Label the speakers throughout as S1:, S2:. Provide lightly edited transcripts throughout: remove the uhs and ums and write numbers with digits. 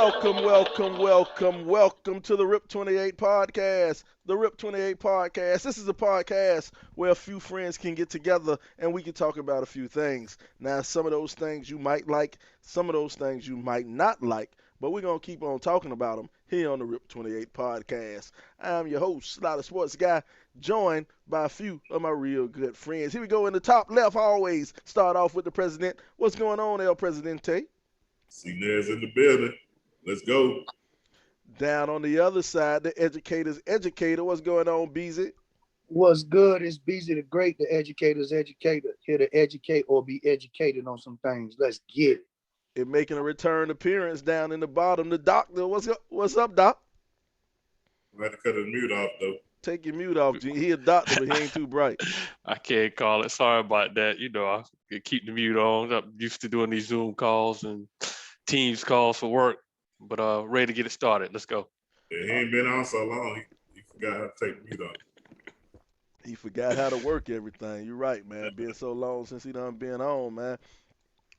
S1: welcome to the Rip 28 podcast. The Rip 28 podcast. This is a podcast where a few friends can get together and we can talk about a few things. Now, some of those things you might like, some of those things you might not like, but we're going to keep on talking about them here on the Rip 28 podcast. I'm your host, Slaughter Sports Guy, joined by a few of my real good friends. Here we go in the top left, always start off with the president. What's going on, El Presidente?
S2: Senior's in the building. Let's go.
S1: Down on the other side, the educator's educator. What's going on, Beezy?
S3: What's good is Beezy the Great, the educator's educator. Here to educate or be educated on some things. Let's get it.
S1: And making a return appearance down in the bottom, the doctor. What's up, Doc?
S2: I had to cut his mute off, though.
S1: Take your mute off, G. He a doctor, but he ain't too bright.
S4: I can't call it. Sorry about that. You know, I keep the mute on. I'm used to doing these Zoom calls and Teams calls for work. But ready to get it started. Let's go.
S2: Yeah, he ain't been on so long. He forgot how to take the mute off.
S1: He forgot how to work everything. You're right, man. Been so long since he done been on, man.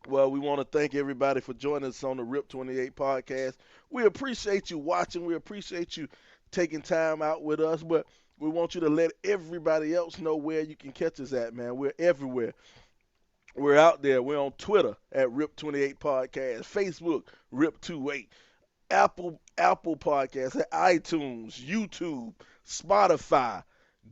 S1: Well, we want to thank everybody for joining us on the RIP 28 podcast. We appreciate you watching. We appreciate you taking time out with us, but we want you to let everybody else know where you can catch us at, man. We're everywhere. We're out there. We're on Twitter at RIP28 Podcast, Facebook, RIP28, Apple Podcasts, iTunes, YouTube, Spotify,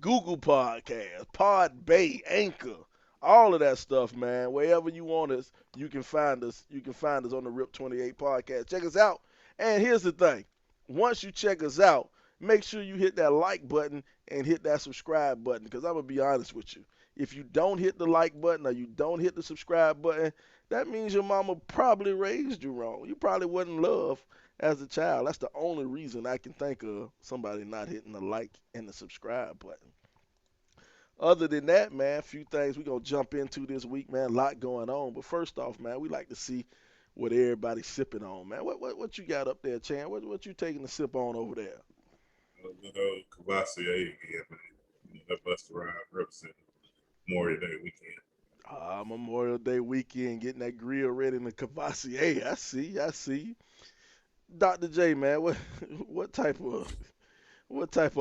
S1: Google Podcasts, Podbay, Anchor, all of that stuff, man. Wherever you want us, you can find us. You can find us on the RIP28 Podcast. Check us out. And here's the thing. Once you check us out, make sure you hit that like button and hit that subscribe button, because I'm going to be honest with you. If you don't hit the like button or you don't hit the subscribe button, that means your mama probably raised you wrong. You probably wasn't loved as a child. That's the only reason I can think of somebody not hitting the like and the subscribe button. Other than that, man, a few things we're going to jump into this week, man. A lot going on. But first off, man, we like to see what everybody's sipping on, man. What you got up there, Chan? What you taking a sip on over there?
S2: Good old Cavassier again, man. That Busta Rhymes representing Memorial Day weekend.
S1: Memorial Day weekend, getting that grill ready in the Cavassier. I see. Dr. J, man, what type of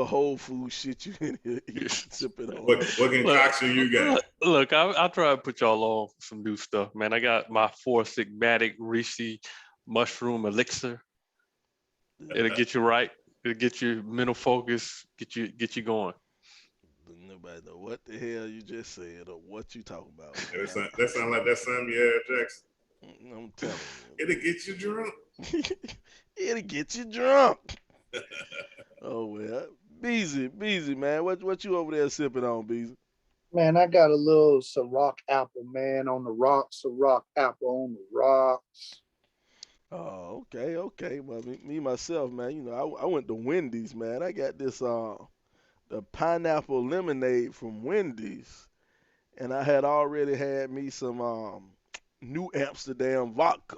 S1: whole food shit you in here sipping on?
S2: What concoction you got?
S4: Look, I'll try to put y'all on some new stuff, man. I got my Four Sigmatic Reishi mushroom elixir. It'll get you right. It'll get your mental focus, get you going.
S1: Nobody know what the hell you just said or what you talking about.
S2: That sound like that Samuel Jackson.
S1: I'm telling you.
S2: It'll get you drunk.
S1: It'll get you drunk. Oh, well. Beezy, man. What you over there sipping on, Beezy?
S3: Man, I got a little Ciroc apple, man, on the rocks. Ciroc apple on the rocks.
S1: Oh, okay. Well, me myself, man, you know, I went to Wendy's, man. I got this the pineapple lemonade from Wendy's, and I had already had me some New Amsterdam vodka.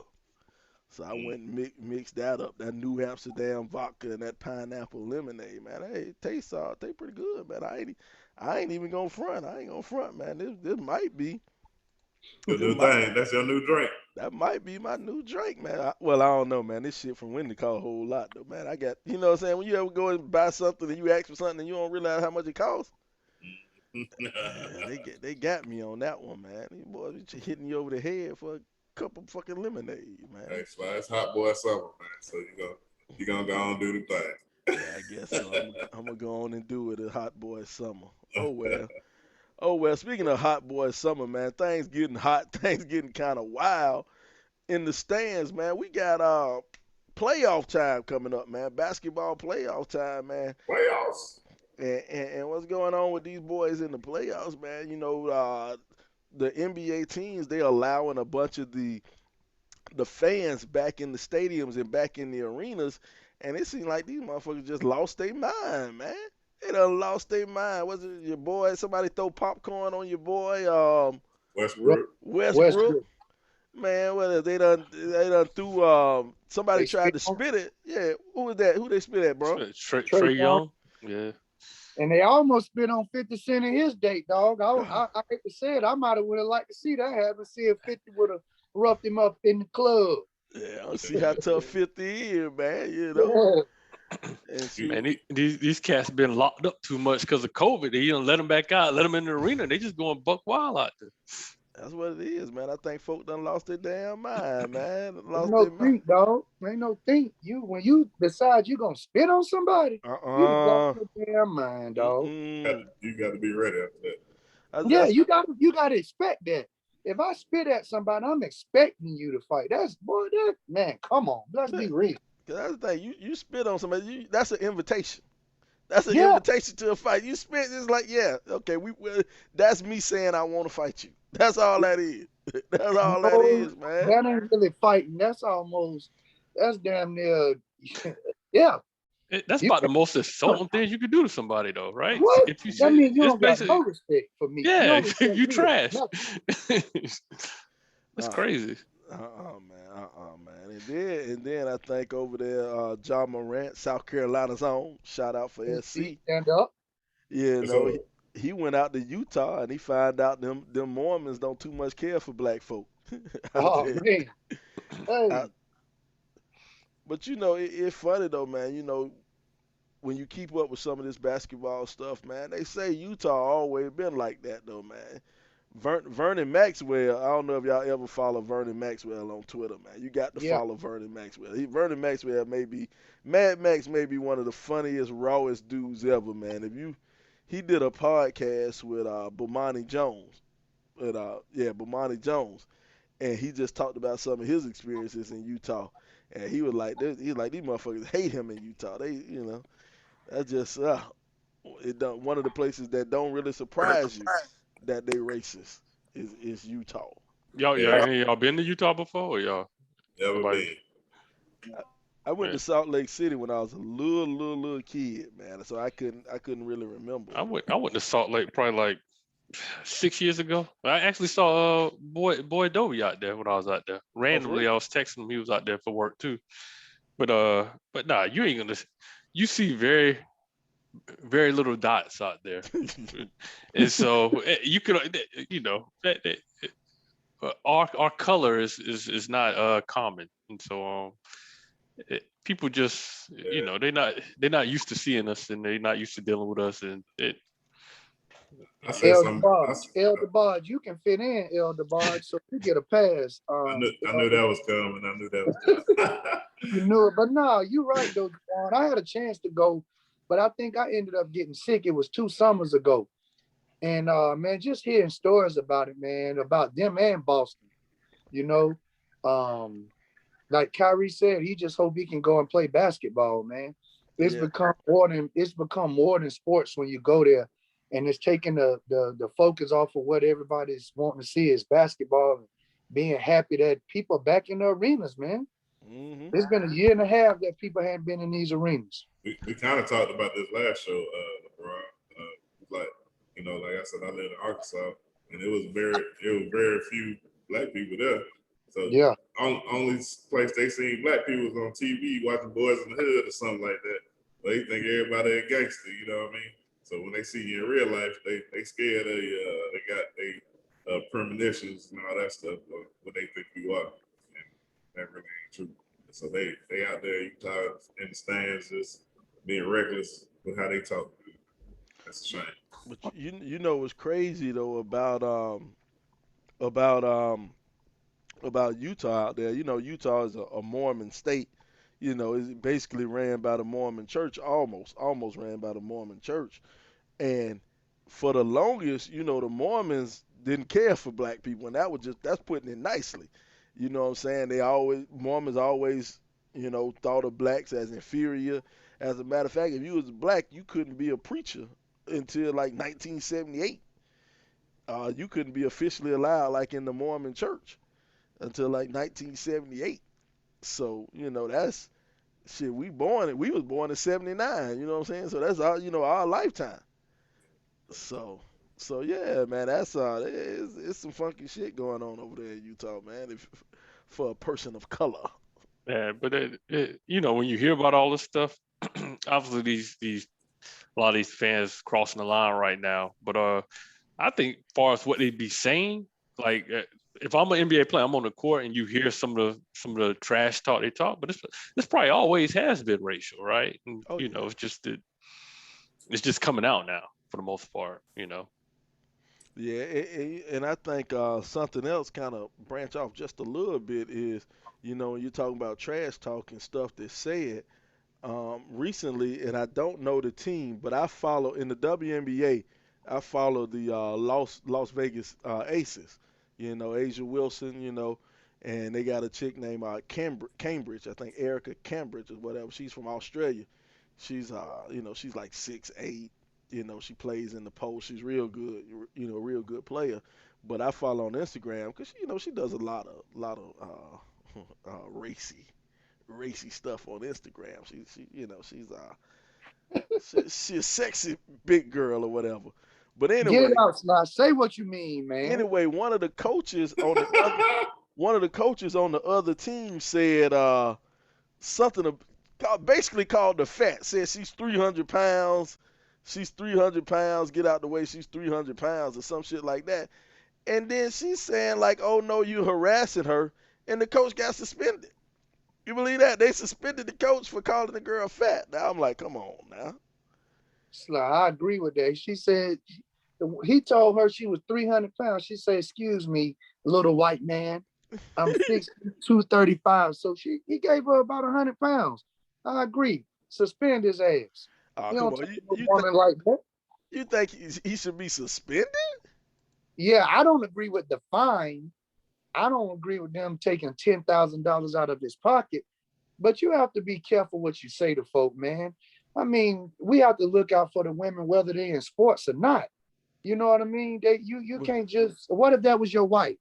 S1: So I went and mixed that up, that New Amsterdam vodka and that pineapple lemonade, man. Hey, it tastes pretty good, man. I ain't even gonna front. I ain't gonna front, man. This might be
S2: the new thing. That's your new drink.
S1: That might be my new drink, man. I don't know, man. This shit from Wendy cost a whole lot, though, man. I got, you know what I'm saying? When you ever go and buy something and you ask for something and you don't realize how much it costs, they got me on that one, man. These boys be hitting you over the head for a cup of fucking lemonade, man.
S2: Hey, so it's hot boy summer, man. So you gonna go on and do the thing.
S1: Yeah, I guess so. I'm gonna go on and do it a hot boy summer. Oh well. Oh, well, speaking of hot boy summer, man, things getting hot, things getting kind of wild in the stands, man. We got playoff time coming up, man. Basketball playoff time, man.
S2: Playoffs.
S1: And what's going on with these boys in the playoffs, man? You know, the NBA teams, they allowing a bunch of the fans back in the stadiums and back in the arenas, and it seems like these motherfuckers just lost their mind, man. They done lost their mind. Was it your boy? Somebody throw popcorn on your boy? Westbrook. Man, well, they done threw. Somebody tried to spit it. Yeah, who was that? Who they spit at, bro?
S4: Trae Young. Yeah.
S3: And they almost spit on 50 Cent in his date, dog. I hate to say it. I might have would have liked to see that happen. See if 50 would have roughed him up in the club.
S1: Yeah,
S2: But
S1: see how tough 50 is, man. You know, and
S2: you,
S1: shoot,
S4: Man, these cats been locked up too much because of COVID. They don't let them back out, let them in the arena. They just going buck wild out there.
S1: that's what it is, man. I think folk done lost their damn mind, man.
S3: Ain't
S1: Lost
S3: no
S1: their mind.
S3: think, dog. Ain't no think. You when you decide you gonna spit on somebody, you done lost
S1: Uh-uh.
S3: your damn mind, dog.
S1: Mm-mm.
S2: you got to be ready after that.
S3: Yeah,
S1: That's
S3: you gotta expect that. If I spit at somebody, I'm expecting you to fight. That's boy, that man, come on. Let's be real.
S1: that's the thing. You spit on somebody. That's an invitation. That's an
S3: Yeah.
S1: invitation to a fight. You spit. It's like, yeah, okay. That's me saying I want to fight you. That's all that is. That's all that
S3: No,
S1: is, man.
S3: that ain't really fighting. That's damn near yeah.
S4: That's
S3: You
S4: about the most insulting thing you could do to somebody, though, right?
S3: what?
S4: If you
S3: That
S4: say
S3: means you
S4: it's
S3: don't got no
S4: basically,
S3: respect for me. You
S4: yeah,
S3: don't respect
S4: you
S3: me as
S4: trash.
S3: nothing.
S4: That's
S1: Uh,
S4: crazy.
S1: man. Man. And then I think over there, John Morant, South Carolina's own. Shout out for
S3: See,
S1: SC.
S3: stand up.
S1: You
S2: And
S1: know,
S2: so,
S1: he went out to Utah and he found out them Mormons don't too much care for black folk out
S3: Oh
S1: there.
S3: man.
S1: Out,
S3: Hey,
S1: but you know, it's funny though, man. You know, when you keep up with some of this basketball stuff, man, they say Utah always been like that though, man. Vernon Maxwell, I don't know if y'all ever follow Vernon Maxwell on Twitter, man. You got to
S3: yeah.
S1: follow Vernon Maxwell. Vernon Maxwell may be Mad Max may be one of the funniest, rawest dudes ever, man. He did a podcast with Bomani Jones. Bomani Jones, and he just talked about some of his experiences in Utah. And he was like, these motherfuckers hate him in Utah. They, that's just it don't, one of the places that don't really surprise you that they racist is Utah.
S2: yeah,
S4: Any of y'all been to Utah before? Or y'all,
S2: never
S4: nobody?
S2: been.
S1: I went
S4: Man,
S1: to Salt Lake City when I was a little kid, man. So I couldn't really remember.
S4: I went to Salt Lake probably like 6 years ago. I actually saw boy Dovey out there when I was out there.
S1: Oh, for
S4: Randomly,
S1: real?
S4: I was texting him. He was out there for work too. But nah, you ain't gonna. You see very little dots out there, and so you could our color is not common, and so people just
S2: Yeah.
S4: they're not used to seeing us, and they're not used to dealing with us, and
S2: I said
S3: El
S2: some.
S3: DeBarge. El DeBarge. You can fit in El DeBarge, so you get a pass.
S2: I knew that was coming. I knew that was coming.
S3: You knew it, but no, you're right though, Juan. I had a chance to go, but I think I ended up getting sick. It was 2 summers ago. And man, just hearing stories about it, man, about them and Boston, you know. Um, like Kyrie said, he just hope he can go and play basketball, man.
S1: Yeah.
S3: It's become more than sports when you go there, and it's taking the focus off of what everybody's wanting to see is basketball and being happy that people are back in the arenas, man.
S1: Hmm.
S3: It's been a year and a half that people hadn't been in these arenas.
S2: we kind of talked about this last show, LeBron. Like like I said, I live in Arkansas, and it was very few black people there. So
S3: Yeah.
S2: only place they seen black people was on TV watching Boys in the Hood or something like that. They think everybody a gangster, you know what I mean? So when they see you in real life, they scared. They got premonitions and all that stuff of what they think you are, and that really ain't true. So they out there, you talk in the stands, just being reckless with how they talk. That's a shame.
S1: But you know what's crazy though about about Utah out there. You know, Utah is a Mormon state. You know, it's basically ran by the Mormon church, almost ran by the Mormon church. And for the longest, the Mormons didn't care for black people, and that's putting it nicely. You know what I'm saying? Mormons always, thought of blacks as inferior. As a matter of fact, if you was black, you couldn't be a preacher until like 1978. You couldn't be officially allowed like in the Mormon church until like 1978. So, that's shit. We was born in 79, you know what I'm saying? So that's our lifetime. So, yeah, man, that's it's some funky shit going on over there in Utah, man. For a person of color.
S4: yeah. But when you hear about all this stuff, obviously these a lot of these fans crossing the line right now. But I think, as far as what they be saying, like if I'm an NBA player, I'm on the court and you hear some of the trash talk they talk, but this probably always has been racial, right? And,
S1: Oh,
S4: you know, it's just coming out now for the most part, you know.
S1: yeah, and I think something else kind of branch off just a little bit is, when you're talking about trash talk and stuff that's said recently, and I don't know the team, but I follow in the WNBA. I follow the Las Vegas Aces. Asia Wilson. And they got a chick named Cambridge. I think Erica Cambridge or whatever. She's from Australia. She's she's like 6'8". She plays in the post. She's real good. Real good player. But I follow on Instagram because she does a lot of racy stuff on Instagram. She's a sexy big girl or whatever. But
S3: Get
S1: anyway,
S3: it out, Sly. Say what you mean, man.
S1: anyway, one of the coaches on the other team said something basically called her fat. Said she's 300 pounds. She's 300 pounds. Get out the way. She's 300 pounds or some shit like that. And then she's saying like, "Oh no, you harassing her," and the coach got suspended. You believe that? They suspended the coach for calling the girl fat. Now I'm like, come on now.
S3: Sly, I agree with that. She said he told her she was 300 pounds. She said, "Excuse me, little white man. I'm 235." So he gave her about 100 pounds. I agree. Suspend his ass.
S1: Oh,
S3: You
S1: come
S3: don't
S1: on.
S3: take a woman like that.
S1: You think he should be suspended?
S3: Yeah, I don't agree with the fine. I don't agree with them taking $10,000 out of his pocket. But you have to be careful what you say to folk, man. I mean, we have to look out for the women, whether they're in sports or not. You know what I mean? You can't just. What if that was your wife?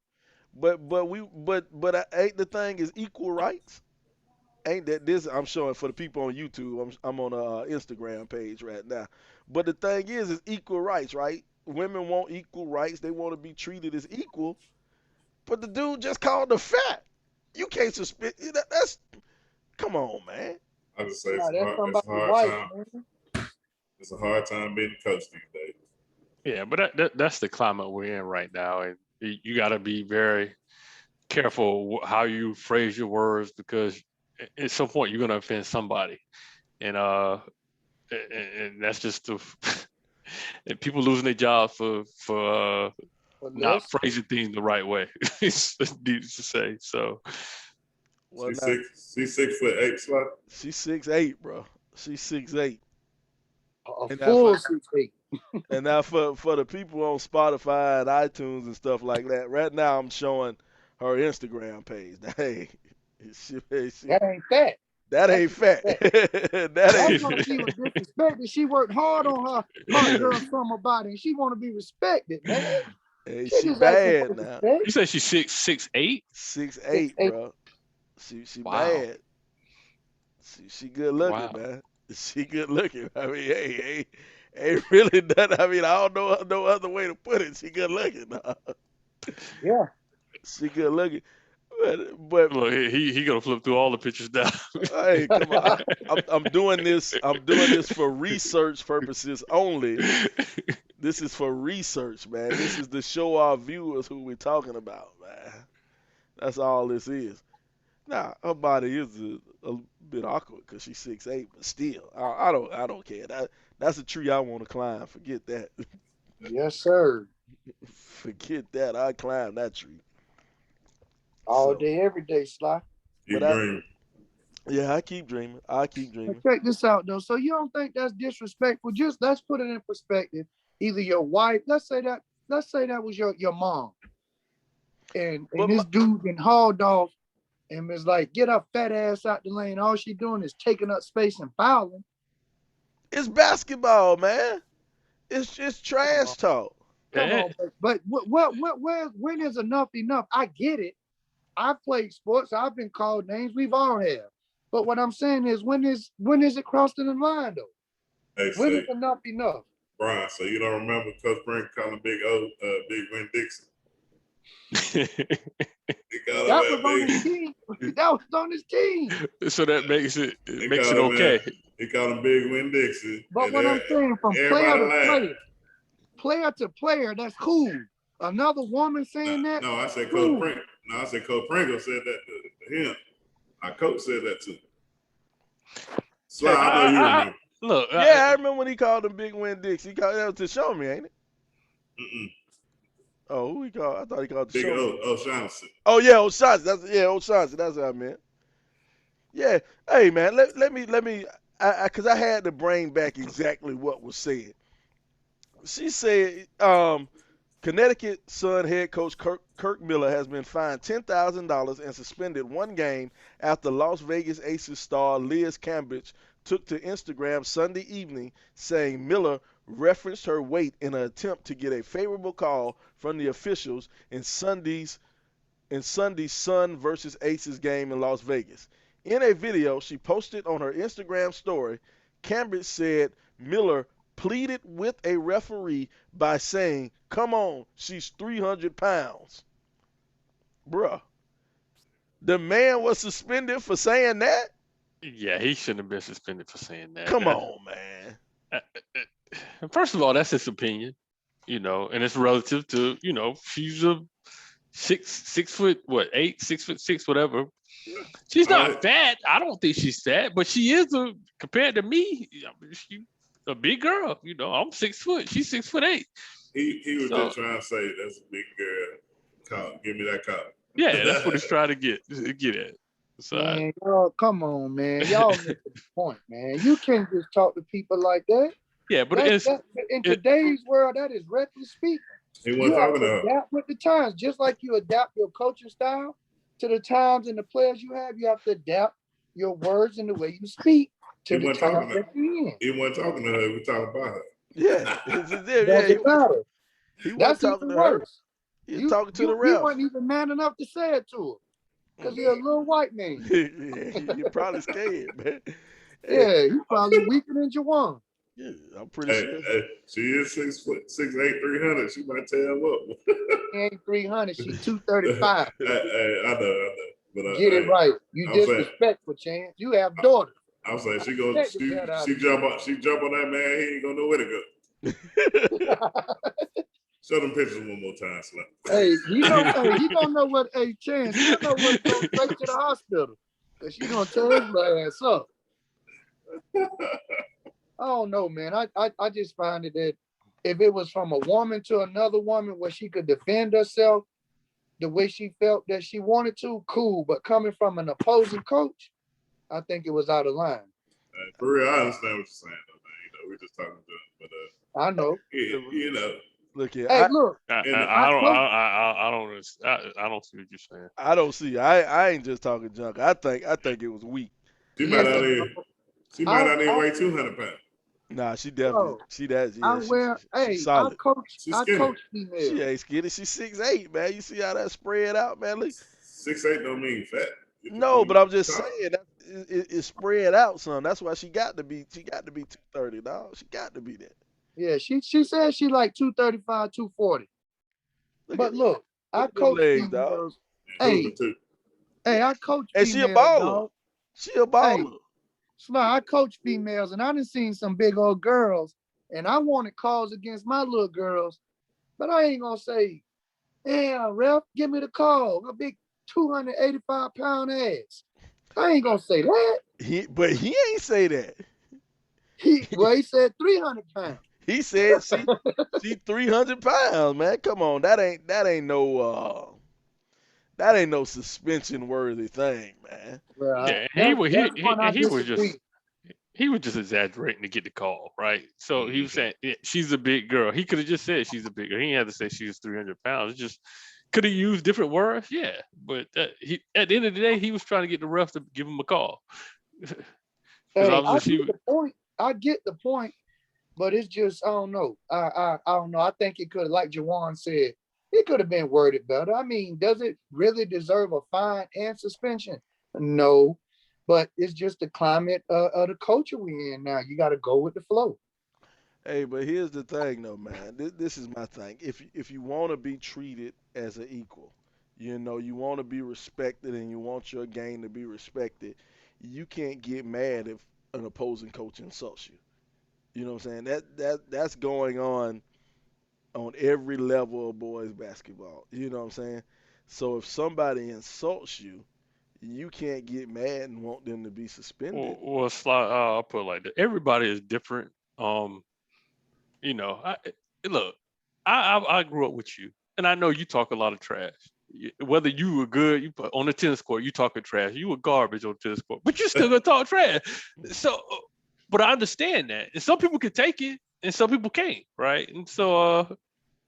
S1: But ain't the thing is equal rights? Ain't that this? I'm showing for the people on YouTube. I'm on a Instagram page right now. But the thing is equal rights, right? Women want equal rights. They want to be treated as equal. But the dude just called her fat. You can't suspend. That's come on, man.
S2: I just say
S3: Nah, that's
S2: it's a
S3: somebody's
S2: hard
S3: wife,
S2: time.
S3: man.
S2: It's a hard time being a coach these days.
S4: Yeah, but that's the climate we're in right now, and you got to be very careful how you phrase your words because at some point you're gonna offend somebody, and that's just the and people losing their jobs for not phrasing things the right way. It's needless to say. So,
S1: Well,
S2: she's 6'8", Sly.
S1: She's 6'8", bro. She's 6'8".
S3: A full 6'8".
S1: And now for the people on Spotify and iTunes and stuff like that, right now I'm showing her Instagram page. Hey,
S3: That ain't fat.
S1: That ain't fat. That ain't
S3: fat. She was disrespected. She worked hard on her hot girl summer body, and she want to be respected, man.
S1: Hey, she bad now.
S4: You say she's 6'8"?
S1: 6'8", bro. She
S4: wow.
S1: Bad. She good looking, man. She good looking. I mean, hey, ain't really done. I mean, I don't know no other way to put it. She good looking.
S3: Yeah.
S1: She good looking. But
S4: look, he gonna flip through all the pictures now.
S1: Hey, come on! I'm doing this. I'm doing this for research purposes only. This is for research, man. This is to show our viewers who we're talking about, man. That's all this is. Now her body is a bit awkward because she's 6'8", but still, I don't care. That's a tree I want to climb. Forget that.
S3: Yes, sir.
S1: Forget that. I climb that tree.
S3: All day, every day, Sly.
S2: Keep dreaming.
S1: Yeah, I keep dreaming.
S3: Check this out, though. So you don't think that's disrespectful? Just let's put it in perspective. Either your wife, let's say that was your mom, and this dude been hauled off, and was like, get her fat ass out the lane. All she doing is taking up space and fouling.
S1: It's basketball, man. It's just trash talk.
S3: Come on, but when is enough? I get it. I've played sports. I've been called names. We've all have. But what I'm saying is, when is it crossing the line, though?
S2: Hey,
S3: when is enough?
S2: Brian, so you don't remember Coach Brink calling Big Win Dixon?
S3: That was on his team. That was on his team.
S4: So that makes it okay.
S2: He called him Big Win Dixon.
S3: But what I'm saying, from player to player, that's cool. Another woman saying that?
S2: No, I said Coach
S3: Ooh.
S2: Pringle. No, I said Coach Pringle said that to him. Our coach said that too. Sly, I know you remember.
S4: Look,
S1: Yeah, I remember when he called him Big Win Dicks. He called that was to show me, ain't it?
S2: Mm-mm.
S1: Oh, who he called? I thought he called to
S2: Big
S1: show me.
S2: O'Shaughnessy.
S1: Oh yeah, O'Shaughnessy. O'Shaughnessy. That's what I meant. Yeah. Hey man, let me because I had to bring back exactly what was said. She said, Connecticut Sun head coach Kirk Miller has been fined $10,000 and suspended one game after Las Vegas Aces star Liz Cambage took to Instagram Sunday evening saying Miller referenced her weight in an attempt to get a favorable call from the officials in Sunday's Sun versus Aces game in Las Vegas. In a video she posted on her Instagram story, Cambridge said Miller pleaded with a referee by saying, "Come on, she's 300 pounds." Bruh. The man was suspended for saying that?
S4: yeah, he shouldn't have been suspended for saying that.
S1: Come on, man.
S4: First of all, that's his opinion, and it's relative to, she's a six foot, what, 8, 6'6", whatever. She's not fat. I don't think she's fat, but she is compared to me, she a big girl. I'm 6 foot. She's 6'8".
S2: He was just trying to say that's a big girl. Give me that cop.
S4: Yeah, that's what he's trying to get at. So
S3: man, y'all, come on, man. Y'all missing the point, man. You can't just talk to people like that.
S4: Yeah, but
S3: in today's world, that is reckless speaking.
S2: You have to
S3: adapt with the times, just like you adapt your coaching style to the times and the players you have. You have to adapt your words and the way you speak to the times that you're in.
S2: He wasn't talking to her. He was talking about her.
S1: Yeah.
S3: Doesn't matter.
S1: He wasn't
S3: That's
S1: talking
S3: even
S1: to her.
S3: worse.
S1: He was talking to the ref.
S3: You wasn't even man enough to say it to her. Because you're a little white man.
S1: Yeah, you're probably scared, man.
S3: Yeah, you're probably weaker than Jawan.
S1: Yeah, I'm pretty sure.
S2: She is 6 foot, 6'8", 300. She might tell what.
S3: She ain't 300. She's 235.
S2: I know. But,
S3: get it right. You disrespectful, Chance. You have daughters.
S2: I'm saying she jump on that man. He ain't gonna know where to go. Show them pictures one more time, Slim.
S3: Hey, he gonna know what. Hey, Chance, he gonna know what to go straight to the hospital, cause she gonna tear his ass up. I don't know, man. I just find it that if it was from a woman to another woman where she could defend herself the way she felt that she wanted to, cool. But coming from an opposing coach, I think it was out of line.
S2: For real, I understand what you're saying, though, man. We're just talking to him, but
S3: I know.
S1: Look here.
S3: Hey, look.
S4: I don't see what you're saying.
S1: I don't see. I ain't just talking junk. I think it was weak.
S2: She might not even weigh 200 pounds.
S1: Nah, she definitely. She's
S3: I
S1: solid.
S3: coach females.
S1: She ain't skinny. She's 6'8", man. You see how that spread out, man? Look.
S2: 6'8" don't mean fat.
S1: No, but I'm just saying that it's spread out some. That's why she got to be 230, dog. She got to be that.
S3: Yeah, she said she like 235, 240. Look, I coach females. Hey, I coach females.
S1: And she a baller. Dog. She a baller.
S3: Hey, I coach females, and I done seen some big old girls, and I wanted calls against my little girls, but I ain't gonna say, yeah, ref, give me the call. A big 285-pound ass. I ain't gonna say that.
S1: But he ain't say that.
S3: He said 300 pounds.
S1: He said she 300 pounds, man. Come on, that ain't no suspension worthy thing, man.
S4: Well, yeah, he was just exaggerating to get the call, right? So he was saying she's a big girl. He could have just said she's a big girl. He didn't have to say she was 300 pounds. It just could have used different words, yeah. But at the end of the day, he was trying to get the ref to give him a call.
S3: I get the point, but it's just I don't know. I don't know. I think it could, like Jawan said, it could have been worded better. I mean, does it really deserve a fine and suspension? No, but it's just the climate of the culture we're in now. You got to go with the flow.
S1: Hey, but here's the thing, though, man. This is my thing. If you want to be treated as an equal, you want to be respected and you want your game to be respected, you can't get mad if an opposing coach insults you. You know what I'm saying? That's going on on every level of boys basketball. You know what I'm saying? So if somebody insults you, you can't get mad and want them to be suspended.
S4: Well, I'll put it like that. Everybody is different. You know, look, I grew up with you, and I know you talk a lot of trash. Whether you were good, you put on the tennis court, you talking trash. You were garbage on the tennis court, but you still gonna talk trash. So, but I understand that, and some people can take it, and some people can't, right? And so,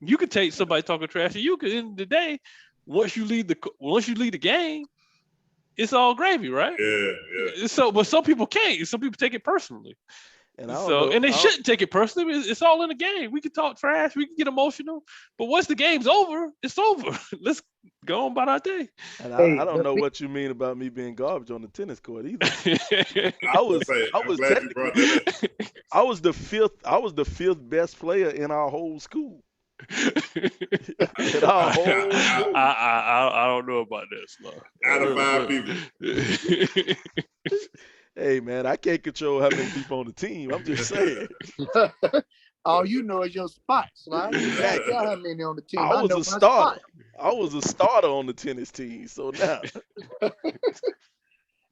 S4: you could take somebody talking trash, and you could, in the day, once you leave the game, it's all gravy, right?
S2: Yeah, yeah.
S4: So, but some people can't. Some people take it personally.
S1: And I don't
S4: So,
S1: know.
S4: and they shouldn't take it personally. It's all in the game. We can talk trash. We can get emotional. But once the game's over, it's over. Let's go on about our day.
S1: And
S3: Hey,
S1: I don't
S3: but
S1: know
S3: we,
S1: what you mean about me being garbage on the tennis court either.
S2: I was say,
S1: I
S2: I'm
S1: was
S2: glad you brought that up.
S1: I was the fifth best player in our whole school. In our whole school.
S4: I don't know about this, Lord.
S2: Out of 5 people.
S1: Hey man, I can't control how many people on the team. I'm just saying.
S3: all you know is your spots, right? You can't
S1: Exactly.
S3: tell how many on the team.
S1: I was
S3: know
S1: a
S3: my
S1: starter.
S3: spot.
S1: I was a starter on the tennis team. So now,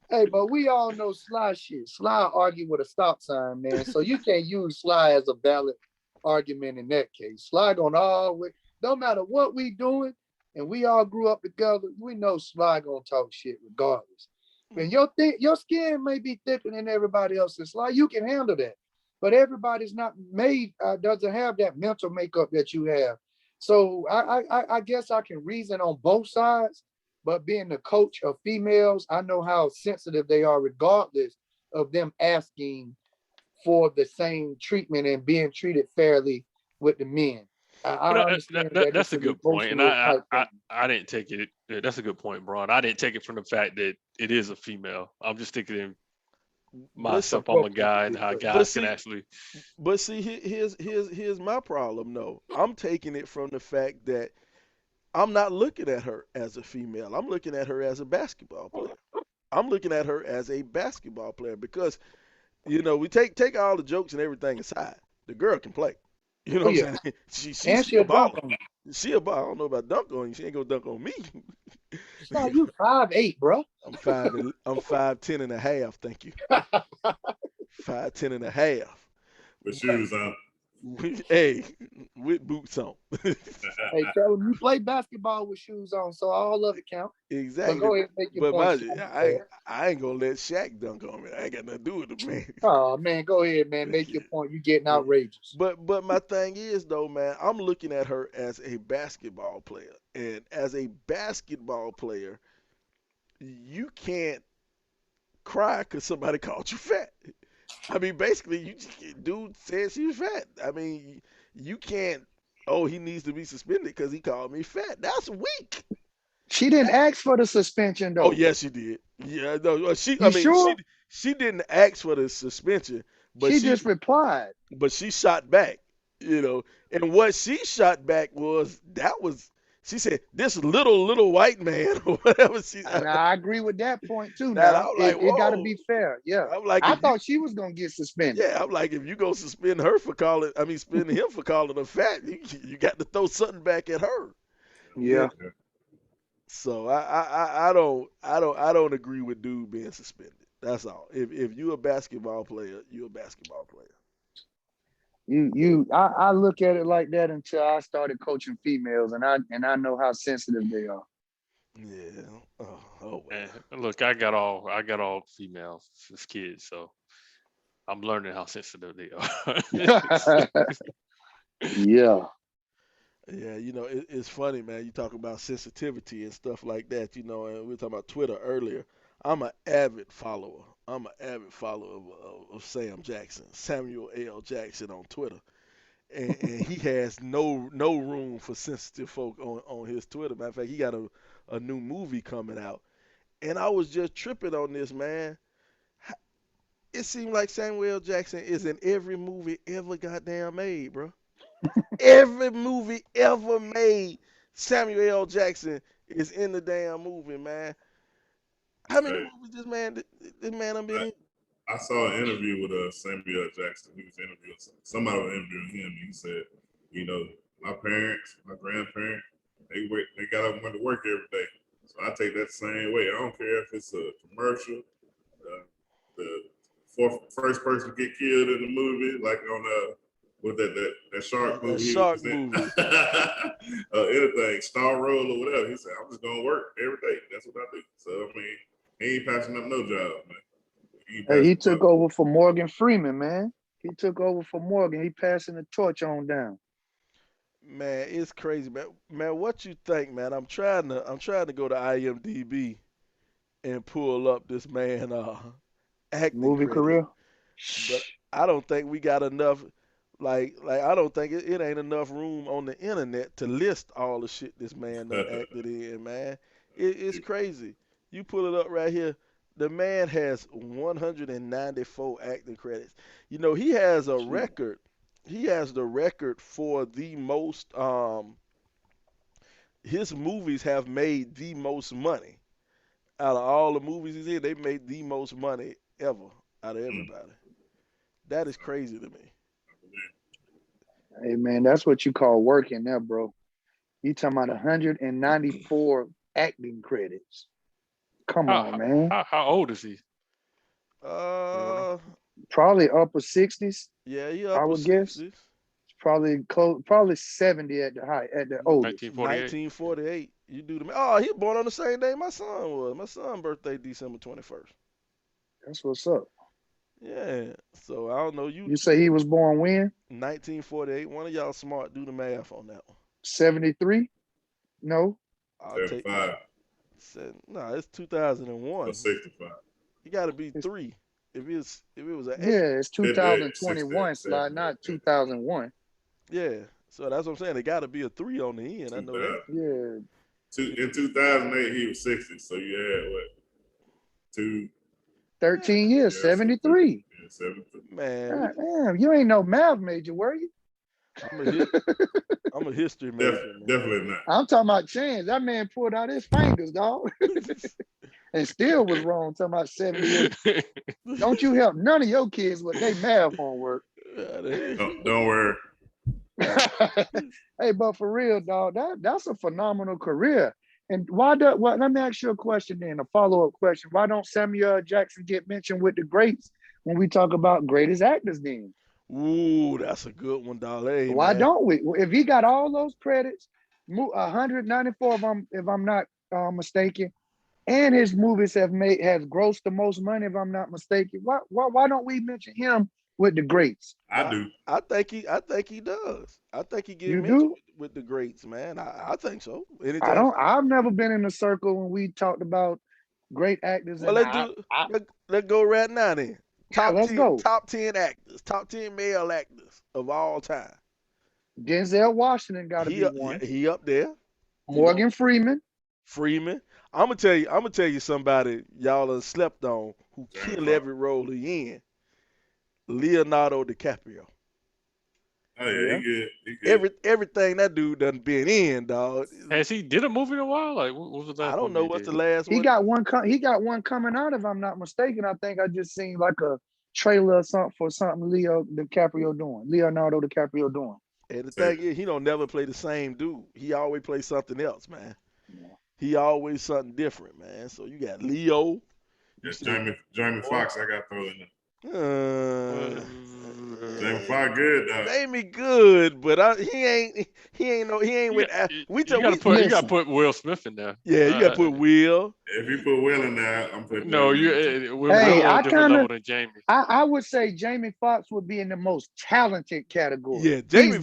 S3: Hey, but we all know Sly shit. Sly argue with a stop sign, man. So you can't use Sly as a valid argument in that case. Sly gonna always, no matter what we doing, and we all grew up together, we know Sly gonna talk shit regardless. And your skin may be thicker than everybody else's. Sly, you can handle that. But everybody's not made, doesn't have that mental makeup that you have. So I guess I can reason on both sides. But being the coach of females, I know how sensitive they are, regardless of them asking for the same treatment and being treated fairly with the men. I
S4: But
S3: understand that
S4: that's
S3: it's
S4: a
S3: an
S4: good point, and
S3: emotional type thing.
S4: I didn't take it. That's a good point, Braun. I didn't take it from the fact that it is a female. I'm just thinking in
S1: but see,
S4: myself. I'm a guy, and how
S1: but
S4: guys can
S1: see,
S4: actually.
S1: here's my problem. No, I'm taking it from the fact that I'm not looking at her as a female. I'm looking at her as a basketball player. I'm looking at her as a basketball player because we take all the jokes and everything aside. The girl can play. You know
S3: Oh
S1: what
S3: yeah,
S1: I'm saying?
S3: and
S1: She
S3: she
S1: a
S3: a dunk
S1: baller.
S3: on you.
S1: She a baller. I don't know about dunk on you. She ain't gonna dunk on me.
S3: Sly, you 5'8", bro.
S1: I'm 5'10" and a half. Thank you. 5'10" and a half.
S2: With shoes on.
S1: Hey, with boots on.
S3: Hey, tell them you play basketball with shoes on, so all of it count. But
S1: Exactly.
S3: go ahead and make your
S1: But
S3: point.
S1: I ain't gonna let Shaq dunk on me. I ain't got nothing to do with the man.
S3: Oh man, go ahead, man. Make your point. You getting outrageous.
S1: But my thing is though, man, I'm looking at her as a basketball player, and as a basketball player, you can't cry because somebody called you fat. I mean, basically, dude said she was fat. I mean, you can't. Oh, he needs to be suspended because he called me fat. That's weak.
S3: She didn't ask for the suspension
S1: Oh,
S3: though.
S1: yes, she did. Yeah, no,
S3: You sure?
S1: she didn't ask for the suspension, but
S3: She just replied.
S1: she shot back. And what she shot back was she said this little white man or whatever she.
S3: And I agree with that point too.
S1: That
S3: Now
S1: I'm like,
S3: it got to
S1: whoa.
S3: be fair. Yeah,
S1: I'm like,
S3: I thought she was gonna get suspended.
S1: yeah, I'm like, if you go suspend her for suspend him for calling her fat, you got to throw something back at her.
S3: Yeah.
S1: So I don't agree with dude being suspended. That's all. If you a basketball player, you a basketball player.
S3: I look at it like that until I started coaching females, and I know how sensitive they are.
S1: Yeah. Oh well.
S4: And look, I got all females as kids, so I'm learning how sensitive they are.
S3: Yeah.
S1: Yeah, it's funny, man. You talk about sensitivity and stuff like that, and we were talking about Twitter earlier. I'm an avid follower. Of Sam Jackson, Samuel L. Jackson on Twitter, and he has no room for sensitive folk on his Twitter. Matter of fact, he got a new movie coming out, and I was just tripping on this, man. It seemed like Samuel L. Jackson is in every movie ever goddamn made, bro. Every movie ever made, Samuel L. Jackson is in the damn movie, man. How many movies this man done been in?
S2: I saw an interview with Samuel Jackson. He was interviewing somebody was interviewing him. And he said, my parents, my grandparents, they got up and went to work every day. So I take that the same way. I don't care if it's a commercial, the first person to get killed in the movie, like on with that shark movie he
S1: Shark
S2: was in.
S1: movie.
S2: Anything, Star Roll or whatever. He said, I'm just gonna work every day. That's what I do. So I mean, he ain't passing up no job, man.
S3: Hey, he took over for Morgan Freeman, man. He took over for Morgan. He passing the torch on down.
S1: Man, it's crazy, man. Man, what you think, man? I'm trying to go to IMDb and pull up this man acting
S3: Movie
S1: credit,
S3: career.
S1: but I don't think we got enough. Like I don't think it ain't enough room on the internet to list all the shit this man done acted in, man. It's crazy. You pull it up right here. The man has 194 acting credits. You know, he has a record. He has the record for the most. His movies have made the most money out of all the movies he's in. They made the most money ever out of everybody. That is crazy to me.
S3: Hey, man, that's what you call working there, bro. You talking about 194 acting credits. Come on, man.
S4: How old is he?
S3: Probably upper 60s.
S1: Yeah, he
S3: I
S1: upper
S3: would guess.
S1: 60s.
S3: Probably 70 at the high, at the oldest.
S1: 1948. You do the Oh, he was born on the same day my son was. My son's birthday December 21st.
S3: That's what's up.
S1: Yeah. So I don't know.
S3: You say he was born when?
S1: 1948. One of y'all smart. Do the math on that one.
S3: 73? No.
S1: I'll take
S2: 5.
S1: No, it's 2001.
S2: 65.
S1: You got to be 3. If it was an 8.
S3: Yeah, it's 2021 slide, not 2001.
S1: Yeah. So that's what I'm saying. It got to be a 3 on the end. I know that.
S3: Yeah.
S2: In 2008, he was 60. So you had what?
S3: 13 years, 73.
S2: Yeah, 73.
S1: Man.
S3: God, damn, you ain't no math major, were you?
S1: I'm a history major.
S2: Definitely not.
S3: I'm talking about chance. That man pulled out his fingers, dog. And still was wrong, talking about 78. Don't you help none of your kids with their math homework.
S2: Don't worry.
S3: Hey, but for real, dog, that's a phenomenal career. And let me ask you a question then, a follow-up question. Why don't Samuel Jackson get mentioned with the greats when we talk about greatest actors then?
S1: Ooh, that's a good one, dog. Hey,
S3: why
S1: man.
S3: don't we? If he got all those credits, 194 if I'm not mistaken, and his movies has grossed the most money, if I'm not mistaken. Why don't we mention him with the greats?
S2: I do.
S1: I think he does. I think he gets
S3: You
S1: mentioned
S3: do?
S1: with the greats, man. I think so.
S3: I've never been in a circle when we talked about great actors.
S1: Well, let's go right now then.
S3: Let's go.
S1: Top 10 actors, top 10 male actors of all time.
S3: Denzel Washington got to be one.
S1: He up there.
S3: Morgan Freeman.
S1: I'm gonna tell you somebody y'all have slept on who killed every role he in. Leonardo DiCaprio.
S2: Oh yeah, he good.
S1: Everything that dude done been in, dog.
S4: Has he did a movie in a while? Like what was the last?
S1: I don't know what's the last one.
S3: He got one coming out, if I'm not mistaken. I think I just seen like a trailer or something for something Leonardo DiCaprio doing.
S1: And the thing is, he don't never play the same dude. He always plays something else, man. Yeah. He always something different, man. So you got Leo.
S2: Yes, Jamie Foxx, I got thrown in there. Jamie Foxx good though.
S1: Jamie good, but he ain't with.
S4: You gotta put Will Smith in there.
S1: Yeah, you gotta put Will.
S2: If you put Will in there, I'm putting.
S4: No, Will on a different level than Jamie.
S3: I would say Jamie Foxx would be in the most talented category.
S1: Yeah, Jamie.
S3: I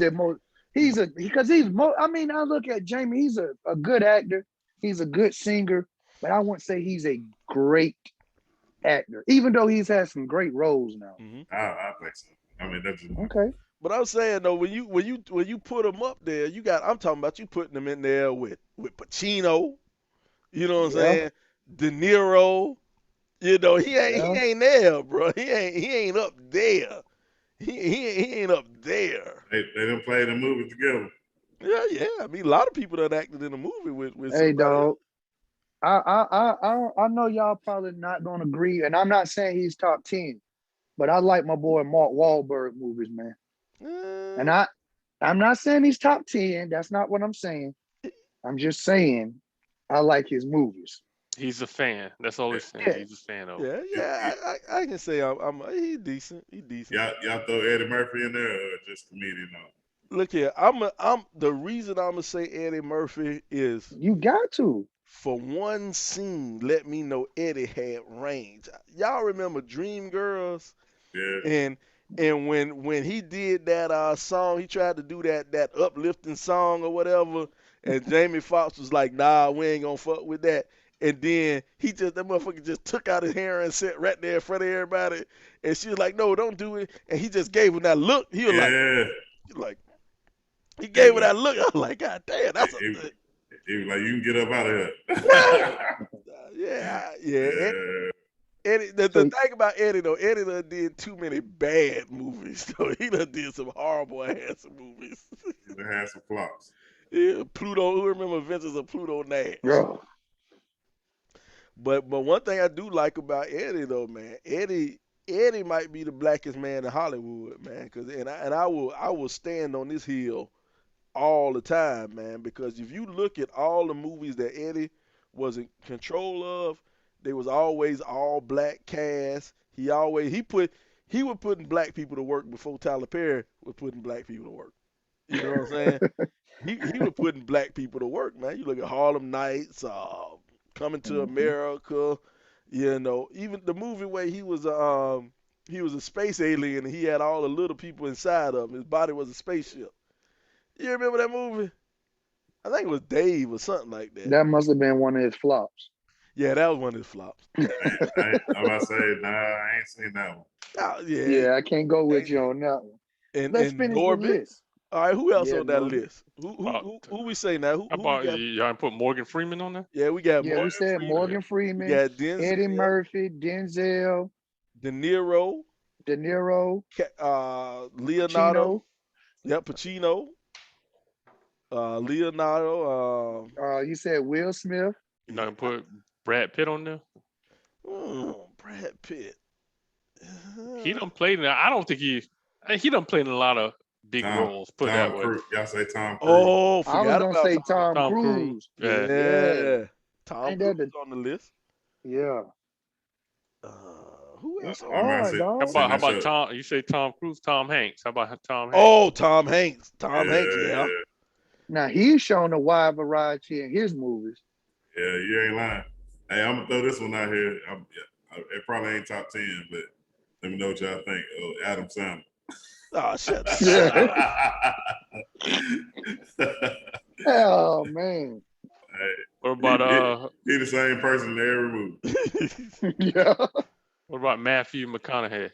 S3: look at Jamie. He's a good actor. He's a good singer, but I wouldn't say he's a great actor, even though he's had some great roles now.
S2: Mm-hmm. I think so. I mean, that's
S3: okay.
S1: But I'm saying though, when you put him up there, I'm talking about you putting him in there with Pacino. You know what I'm saying? De Niro. You know, he ain't there, bro. He ain't up there. He ain't up there.
S2: They didn't play the movie together.
S1: Yeah. I mean, a lot of people done acted in a movie with.
S3: Hey, dog. I know y'all probably not gonna agree, and I'm not saying he's top 10, but I like my boy Mark Wahlberg movies, man. And I'm not saying he's top 10. That's not what I'm saying. I'm just saying I like his movies.
S4: He's a fan. That's all he's saying.
S3: Yeah.
S4: He's a fan of.
S1: Yeah. I can say he's decent. He's decent.
S2: Y'all throw Eddie Murphy in there or just comedian on?
S1: Look here, I'm the reason I'm gonna say Eddie Murphy is
S3: You got to.
S1: for one scene. Let me know Eddie had range. Y'all remember Dreamgirls?
S2: Yeah.
S1: And when he did that song, he tried to do that uplifting song or whatever, and Jamie Foxx was like, "Nah, we ain't gonna fuck with that." And then that motherfucker just took out his hair and sat right there in front of everybody, and she was like, "No, don't do it." And he just gave him that look. He was like. He gave her that look. I was like, God damn, that's
S2: he was like, you can get up out of
S1: here. Yeah.
S2: Yeah.
S1: Eddie, the thing about Eddie though, Eddie done did too many bad movies. So he done did some horrible ass movies.
S2: He done had some flops.
S1: Yeah, Pluto. Who remember Adventures of Pluto Nash?
S3: Yeah.
S1: But one thing I do like about Eddie though, man, Eddie might be the blackest man in Hollywood, man. I will stand on this hill all the time, man, because if you look at all the movies that Eddie was in control of, they was always all black cast. He was putting black people to work before Tyler Perry was putting black people to work. You know what I'm saying? he was putting black people to work, man. You look at Harlem Nights, Coming to America, you know, even the movie where he was a space alien and he had all the little people inside of him. His body was a spaceship. You remember that movie? I think it was Dave or something like that.
S3: That must have been one of his flops.
S1: Yeah, that was one of his flops.
S2: I'm about to say, nah, I ain't seen that one.
S1: Oh,
S3: Yeah, I can't go with you on that one. Let's finish the list.
S1: All right, who else on that
S3: Norbit.
S1: list? Who we say now? Who
S4: About
S1: we got?
S4: y'all put Morgan Freeman on there?
S1: Yeah, we got
S3: Yeah, we said Morgan
S1: We
S3: Freeman,
S1: got Denzel,
S3: Eddie Murphy, Denzel,
S1: De Niro,
S3: De Niro,
S1: Leonardo.
S3: Pacino.
S1: Yep, Pacino. Leonardo.
S3: You said Will Smith.
S4: You not gonna put Brad Pitt on there?
S1: Brad Pitt.
S4: He done played in. I don't think he done played in a lot of big roles. Put it that way.
S2: Y'all say Tom Cruise.
S1: Oh,
S3: I was gonna say Tom Cruise.
S1: Yeah. Tom
S3: Ain't
S1: Cruise
S3: that
S1: on the list.
S3: Yeah.
S1: Who else?
S3: It's hard, dog.
S4: How about Tom? You say Tom Cruise, Tom Hanks. How about Tom Hanks?
S1: Oh, Tom Hanks. Tom Hanks, yeah.
S3: Now he's shown a wide variety in his movies.
S2: Yeah, you ain't lying. Hey, I'm gonna throw this one out here. It probably ain't top 10, but let me know what y'all think. Adam Sandler.
S1: Oh, shut up.
S3: Oh man.
S2: Hey,
S4: what about
S2: he the same person in every movie.
S3: Yeah.
S4: What about Matthew McConaughey?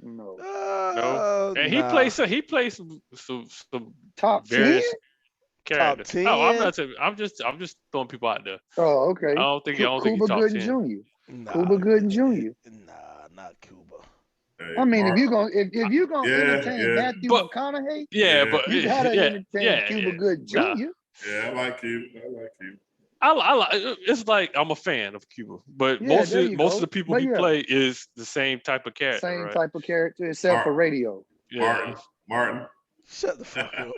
S3: No.
S4: No. And he plays some
S3: top
S4: various
S3: 10?
S4: characters.
S1: Top 10?
S4: No, I'm not saying. I'm just throwing people out there.
S3: Oh, okay.
S4: I don't think
S3: Cuba
S4: he's top
S3: Gooding
S4: 10.
S3: Jr. Cuba Gooding Jr.
S1: Nah, not Cuba.
S2: Hey,
S3: I mean, if you're gonna entertain Matthew McConaughey,
S4: but
S3: you gotta entertain Cuba Gooding Jr.
S2: Yeah, I like Cuba.
S4: I like. It's like I'm a fan of Cuba, but most of the people he play is the same type of character.
S3: Same type of character, except for radio.
S4: Yeah.
S2: Martin.
S1: Shut the fuck up.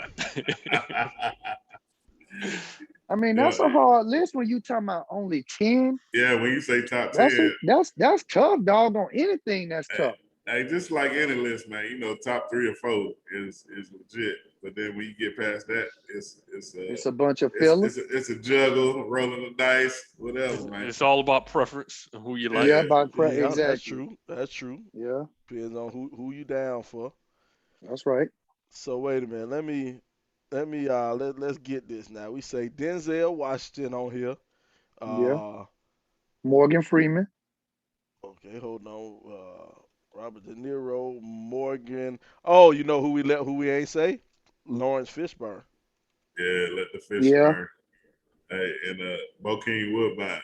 S3: I mean, that's a hard list when you talking about only 10.
S2: Yeah, when you say top 10.
S3: That's tough, dog, on anything that's tough.
S2: Hey, just like any list, man, you know, top 3 or 4 is legit. But then when you get past that, it's
S3: a bunch of fillers.
S2: It's a juggle, rolling the dice, whatever, man.
S4: It's all about preference and who you like.
S3: Yeah, about preference.
S1: Exactly. That's true.
S3: Yeah.
S1: Depends on who you down for.
S3: That's right.
S1: So wait a minute. Let's get this now. We say Denzel Washington on here.
S3: Yeah. Morgan Freeman.
S1: Okay, hold on. Robert De Niro, Morgan. Oh, you know who we ain't say? Lawrence Fishburne.
S2: Yeah, let the fish burn. Hey, and Bokeem Woodbine.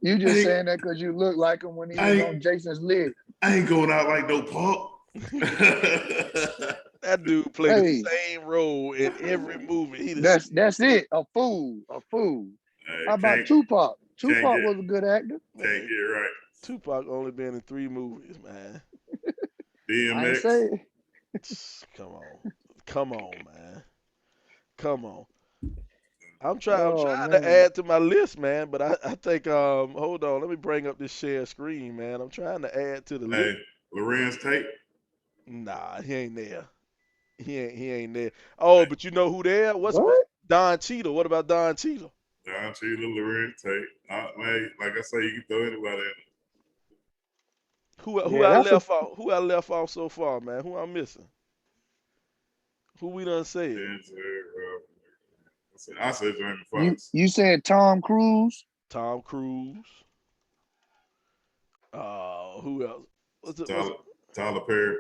S3: You just saying that because you look like him when he was on Jason's List.
S2: I ain't going out like no punk.
S1: That dude played the same role in every movie.
S3: That's it. A fool.
S2: Hey,
S3: how about Tupac? Tupac was a good actor.
S2: Can't get right.
S1: Tupac only been in 3 movies, man.
S2: DMX.
S3: I ain't say
S1: Come on, man. Come on. I'm
S3: Oh
S1: trying to
S3: man.
S1: add to my list, man, but I think hold on, let me bring up this share screen, man. I'm trying to add to the list.
S2: Hey, Lorenz Tate.
S1: Nah, he ain't there. He ain't there. Oh, but you know who there?
S3: What?
S1: Don Cheadle. What about Don Cheadle?
S2: Don Cheadle, Lorenz Tate. Man, like I say, you can throw anybody in.
S1: Who
S3: Yeah,
S1: I
S3: that's a
S1: left off? Who I left off so far, man? Who I'm missing? Who we done said?
S2: I said Jamie
S3: you.
S2: Foxx.
S3: You said Tom Cruise.
S1: Tom Cruise. Who else?
S2: Tyler Perry.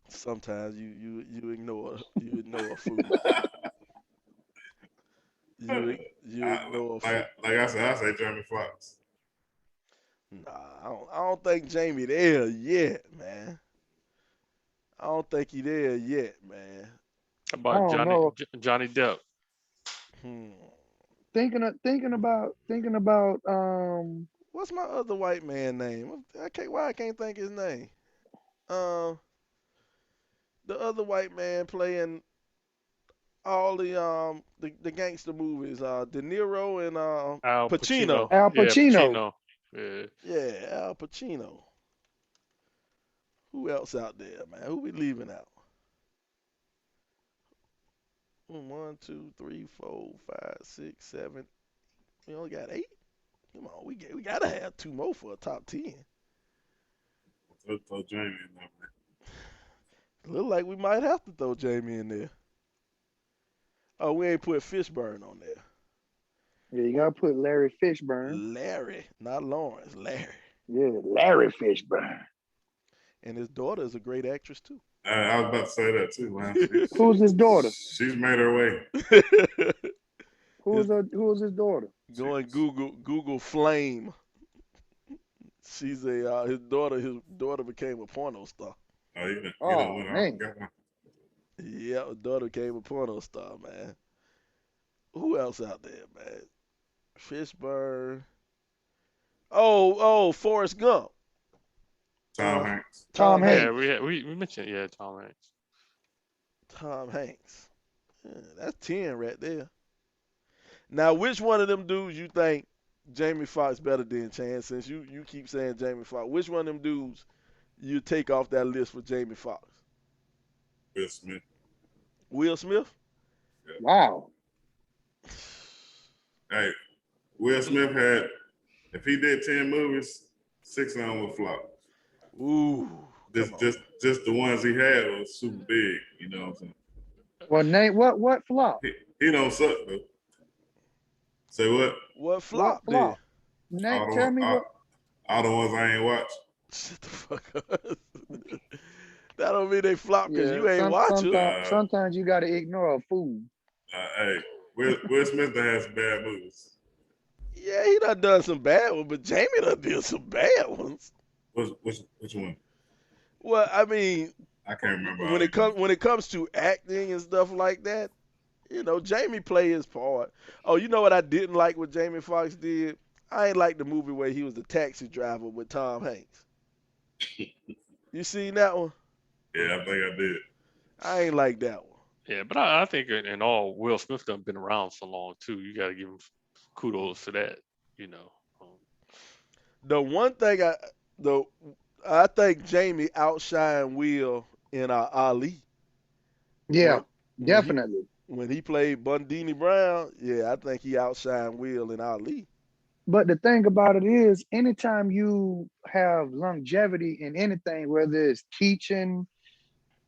S1: Sometimes you ignore a fool. You ignore a fool.
S2: Like I said, I say Jamie Foxx.
S1: Nah, I don't think Jamie there yet, man. I don't think he there yet, man.
S4: How
S3: I
S4: about
S3: don't know.
S4: Johnny Depp?
S1: Hmm.
S3: Thinking about
S1: What's my other white man name? Why I can't think his name? Um, the other white man playing all the gangster movies. De Niro and
S4: Al
S1: Pacino.
S4: Pacino.
S3: Al
S4: Yeah,
S3: Pacino.
S4: Pacino. Yeah.
S1: Yeah, Al Pacino. Who else out there, man? Who we leaving out? 1, 2, 3, 4, 5, 6, 7. We only got 8. Come on, we gotta have 2 more for a top 10.
S2: Throw Jamie in there, man.
S1: Look like we might have to throw Jamie in there. Oh, we ain't put Fishburne on there.
S3: Yeah, you gotta put Larry Fishburne.
S1: Larry, not Lawrence. Larry.
S3: Yeah, Larry Fishburne.
S1: And his daughter is a great actress too.
S2: I was about to say that too, man.
S3: Who's his daughter?
S2: She's made her way.
S3: Who's his daughter?
S1: Go and Google Flame. She's his daughter became a porno star.
S2: Oh, you know,
S3: Oh man.
S1: Yeah, her daughter became a porno star, man. Who else out there, man? Fishburne. Oh, Forrest Gump.
S2: Tom Hanks.
S3: Tom Hanks.
S4: Yeah, we mentioned Tom Hanks.
S1: Tom Hanks. Yeah, that's 10 right there. Now, which one of them dudes you think Jamie Foxx better than, Chan? Since you keep saying Jamie Foxx, which one of them dudes you take off that list for Jamie Foxx?
S2: Will Smith.
S1: Will Smith?
S2: Yeah.
S3: Wow.
S2: Hey, Will Smith had, if he did 10 movies, 6 of them would flop.
S1: Ooh.
S2: Just the ones he had was super big, you know what I'm saying?
S3: Well, name what flop?
S2: He don't suck though. Say what?
S1: What flop
S3: What
S1: then?
S3: Name, tell me what.
S2: All the ones I ain't watched.
S1: Shut the fuck up. That don't mean they flop because you ain't watching.
S3: Sometimes you gotta ignore a fool.
S2: Hey, Will Smith done had some bad movies.
S1: Yeah, he done some bad ones, but Jamie done did some bad ones.
S2: Which one?
S1: Well, I mean,
S2: I can't remember.
S1: When it comes to acting and stuff like that, you know, Jamie played his part. Oh, you know what I didn't like what Jamie Foxx did? I ain't like the movie where he was the taxi driver with Tom Hanks. You seen that one?
S2: Yeah, I think I did.
S1: I ain't like that one.
S4: Yeah, but I think in all, Will Smith done been around so long too. You got to give him kudos for that. You know.
S1: The one thing I think Jamie outshined Will in Ali.
S3: Yeah, definitely.
S1: When he played Bundini Brown, yeah, I think he outshined Will in Ali.
S3: But the thing about it is, anytime you have longevity in anything, whether it's teaching,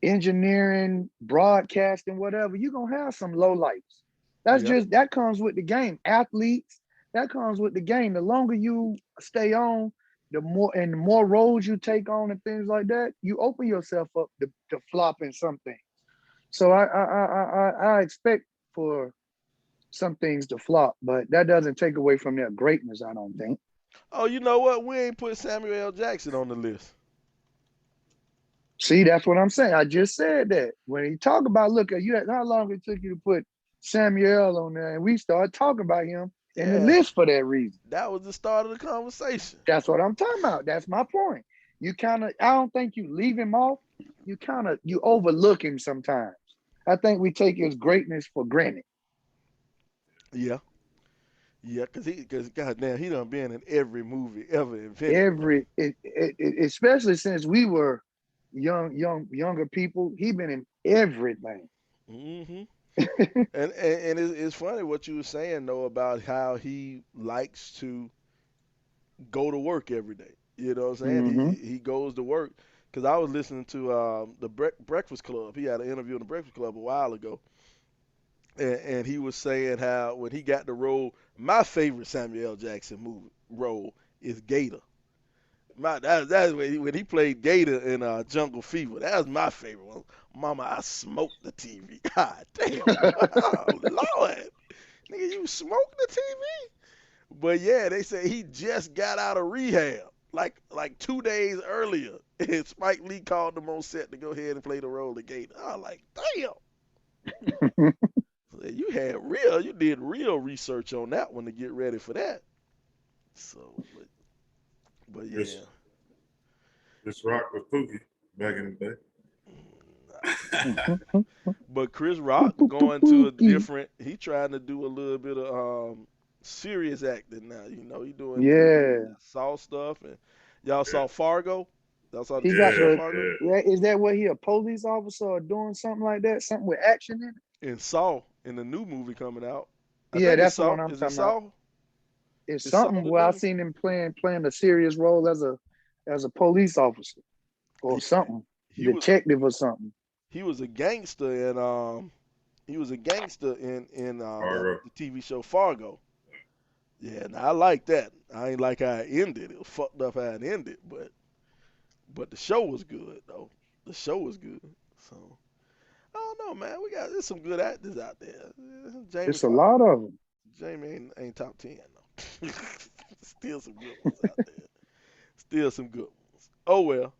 S3: engineering, broadcasting, whatever, you're gonna have some low lights. That comes with the game. Athletes, that comes with the game. The longer you stay on, the more roles you take on and things like that, you open yourself up to flopping something. So I expect for some things to flop, but that doesn't take away from their greatness, I don't think.
S1: Oh, you know what? We ain't put Samuel L. Jackson on the list.
S3: See, that's what I'm saying. I just said that. When you talk about, look at you, how long it took you to put Samuel on there, and we started talking about him in the list for that reason.
S1: That was the start of the conversation.
S3: That's what I'm talking about. That's my point. you kind of, I don't think you leave him off. You overlook him sometimes. I think we take his greatness for granted.
S1: Yeah. Yeah, cause goddamn, he done been in every movie ever invented, bro.
S3: Especially since we were younger people. He been in everything.
S1: Hmm. And it's funny what you were saying though about how he likes to go to work every day. You know what I'm saying?
S3: Hmm.
S1: He goes to work because I was listening to the Breakfast Club. He had an interview on the Breakfast Club a while ago, and he was saying how when he got the role, my favorite Samuel L. Jackson movie role is Gator. That's when he played Gator in Jungle Fever. That was my favorite one. Mama, I smoked the TV. God damn, oh, Lord, nigga, you smoked the TV? But yeah, they say he just got out of rehab like 2 days earlier, and Spike Lee called him on set to go ahead and play the role of Gator. I was like, damn. You did real research on that one to get ready for that. So, but yeah.
S2: This Rock was Pookie back in the
S1: But Chris Rock going to a different. He trying to do a little bit of serious acting now. You know, he doing
S3: Yeah.
S1: Saw stuff, and y'all
S2: day.
S1: saw Fargo. Y'all saw the
S3: He
S1: TV
S3: got
S1: show
S3: the.
S1: Fargo.
S3: Is that what he a police officer or doing something like that? Something with action in it?
S1: And Saw in the new movie coming out. I
S3: Yeah,
S1: think it's
S3: that's the one
S1: Saw.
S3: I'm
S1: Is it
S3: talking about.
S1: Saw?
S3: It's
S1: It's Saw
S3: something
S1: the
S3: where I
S1: new.
S3: seen him playing a serious role as a police officer or
S1: He,
S3: something,
S1: he was
S3: detective or something.
S1: he was a gangster in
S2: Fargo.
S1: the TV show Fargo. Yeah, and I like that. I ain't like how it ended. It was fucked up how it ended, but the show was good though. The show was good. So I don't know, man. There's some good actors out there. Jamie
S3: It's a
S1: Foxx.
S3: lot of them.
S1: Jamie ain't top 10 though. Still some good ones out there. Still some good ones. Oh well.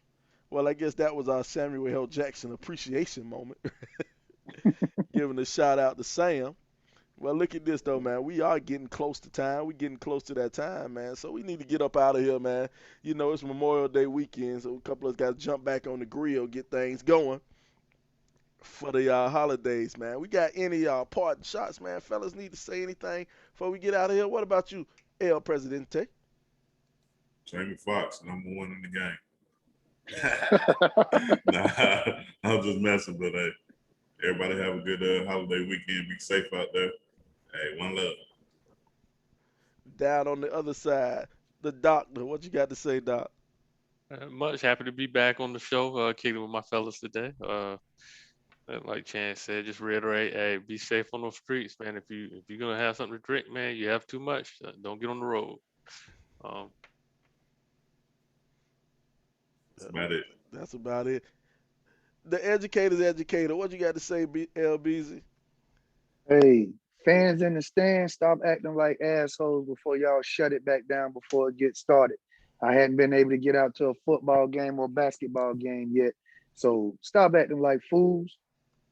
S1: Well, I guess that was our Samuel L. Jackson appreciation moment. Giving a shout out to Sam. Well, look at this though, man. We are getting close to time. We getting close to that time, man. So we need to get up out of here, man. You know, it's Memorial Day weekend, so a couple of us got to jump back on the grill, get things going for the holidays, man. We got any parting shots, man? Fellas need to say anything before we get out of here. What about you, El Presidente?
S2: Jamie Foxx, #1 in the game. Nah, I'm just messing, but everybody have a good holiday weekend. Be safe out there. Hey, one love.
S1: Down on the other side, the doctor. What you got to say, Doc?
S4: Much happy to be back on the show, kicking with my fellas today. Like Chance said, just reiterate, hey, be safe on those streets, man. If you're gonna have something to drink, man, you have too much. Don't get on the road. Um,
S2: That's about it.
S1: That's about it. The educator's educator. What you got to say, LBZ?
S3: Hey, fans in the stands, stop acting like assholes before y'all shut it back down before it gets started. I hadn't been able to get out to a football game or basketball game yet. So stop acting like fools.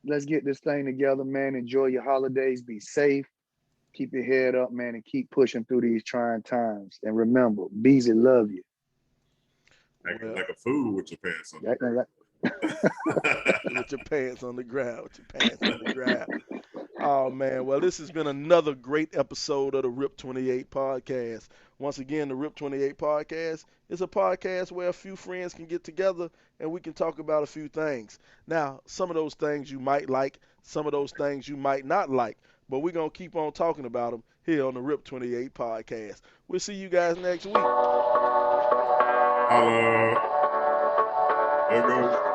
S3: Let's get this thing together, man. Enjoy your holidays. Be safe. Keep your head up, man, and keep pushing through these trying times. And remember, Beezy love you.
S2: Acting like a fool with your pants on.
S3: Acting like
S1: With your pants on the ground. With your pants on the ground. Oh man, well this has been another great episode of the RIP 28 podcast. Once again, the RIP 28 podcast is a podcast where a few friends can get together and we can talk about a few things. Now, some of those things you might like, some of those things you might not like, but we're going to keep on talking about them here on the RIP 28 podcast. We'll see you guys next week.
S2: Hello. There goes.